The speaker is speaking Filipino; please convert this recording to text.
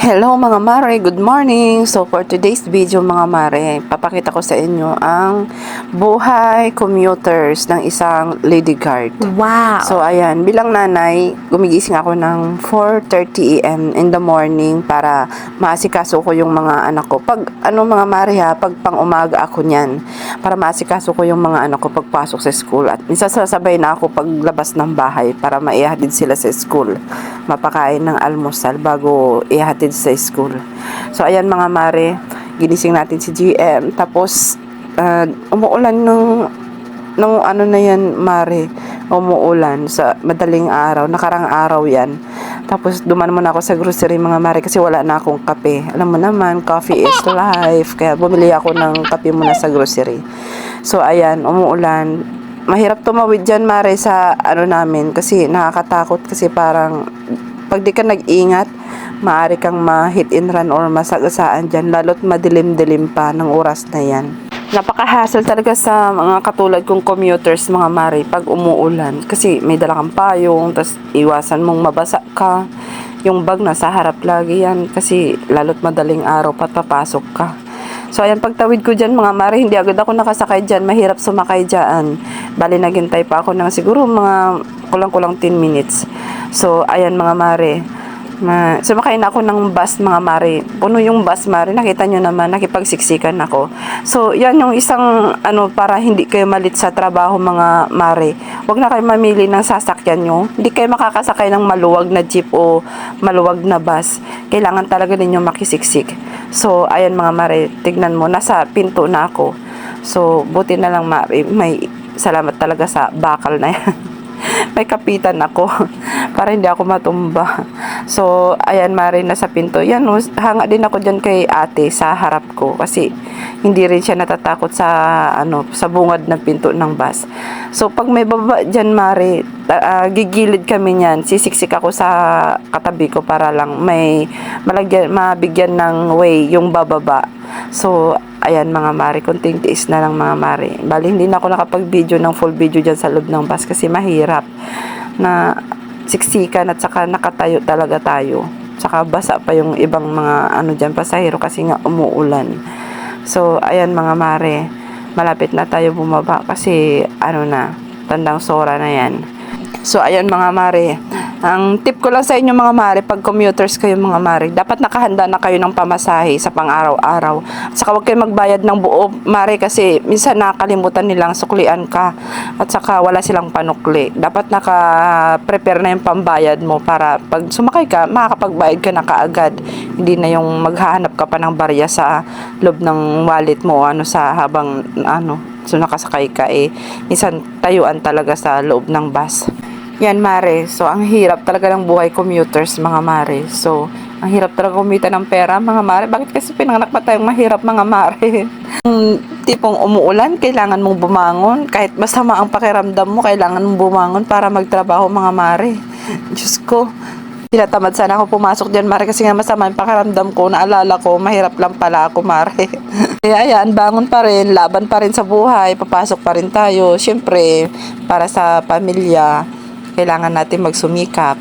Hello mga mare, good morning! So for today's video mga mare, papakita ko sa inyo ang buhay commuters ng isang lady guard. Wow! So ayan, bilang nanay, gumigising ako ng 4:30 AM in the morning para maasikaso ko yung mga anak ko. Pag mga mare ha, pag pang umaga ako niyan, para maasikaso ko yung mga anak ko pagpasok sa school. At minsan sasabay na ako paglabas ng bahay para maihatid sila sa school. Mapakain ng almusal bago ihatid sa school. So ayan mga mare, ginising natin si GM, tapos umuulan nung ano na yan mare, umuulan sa madaling araw, nakarang araw yan. Tapos duman muna ako sa grocery mga mare kasi wala na akong kape. Alam mo naman, coffee is life, kaya bumili ako ng kape muna sa grocery. So ayan, umuulan. Mahirap tumawid dyan mare sa ano namin kasi nakakatakot kasi parang pag di ka nag-ingat, maaari kang ma-hit and run or masagasaan dyan, lalo't madilim-dilim pa ng oras na yan. Napaka-hassle talaga sa mga katulad kong commuters mga mare pag umuulan kasi may dala kang payong, tas iwasan mong mabasa ka, yung bag nasa harap lagi yan kasi lalo't madaling araw pa papasok ka. So ayan, pagtawid ko dyan mga mare, hindi agad ako nakasakay dyan, mahirap sumakay dyan. Bali naghintay pa ako ng siguro mga kulang-kulang 10 minutes. So ayan mga mare, sumakay na ako ng bus mga mare. Puno yung bus mare, nakita nyo naman, nakipagsiksikan ako. So yan yung isang para hindi kayo malit sa trabaho mga mare. Huwag na kayo mamili ng sasakyan nyo. Hindi kayo makakasakay ng maluwag na jeep o maluwag na bus. Kailangan talaga ninyo makisiksik. So ayan mga mare, tignan mo, nasa pinto na ako. So buti na lang mare, may salamat talaga sa bakal na yan. May kapitan ako para hindi ako matumba. So ayan mare, nasa pinto yan, hanga din ako dyan kay ate sa harap ko kasi hindi rin siya natatakot sa sa bungad ng pinto ng bus. So pag may baba dyan mare, gigilid kami niyan, sisiksik ako sa katabi ko para lang may mabigyan ng way yung bababa. So ayan mga mare, kunting tiis na lang mga mare. Bali hindi na ako nakapag-video ng full video dyan sa loob ng bus kasi mahirap na siksikan at saka nakatayo talaga tayo. Saka basa pa yung ibang mga dyan pasahero kasi nga umuulan. So ayan mga mare, malapit na tayo bumaba kasi na, tandang sora na yan. So ayan mga mare, ang tip ko lang sa inyo mga mare, pag commuters kayo mga mare, dapat nakahanda na kayo ng pamasahe sa pang-araw-araw. At saka huwag kayo magbayad ng buo mare kasi minsan nakakalimutan nilang suklian ka at saka wala silang panukli. Dapat naka-prepare na yung pambayad mo para pag sumakay ka, makakapagbayad ka na kaagad. Hindi na yung maghahanap ka pa ng barya sa loob ng wallet mo sa habang so nakasakay ka minsan tayuan talaga sa loob ng bus. Yan mare, so ang hirap talaga ng buhay commuters mga mare. So ang hirap talaga kumita ng pera mga mare. Bakit kasi pinanganak pa tayong mahirap mga mare? Tipong umuulan, kailangan mong bumangon. Kahit masama ang pakiramdam mo, kailangan mong bumangon para magtrabaho mga mare. Diyos ko, tinatamad sana ako pumasok dyan mare kasi nga masama yung pakiramdam ko. Naalala ko, mahirap lang pala ako mare. Kaya ayan, bangon pa rin, laban pa rin sa buhay, papasok pa rin tayo. Siyempre, para sa pamilya, kailangan natin magsumikap.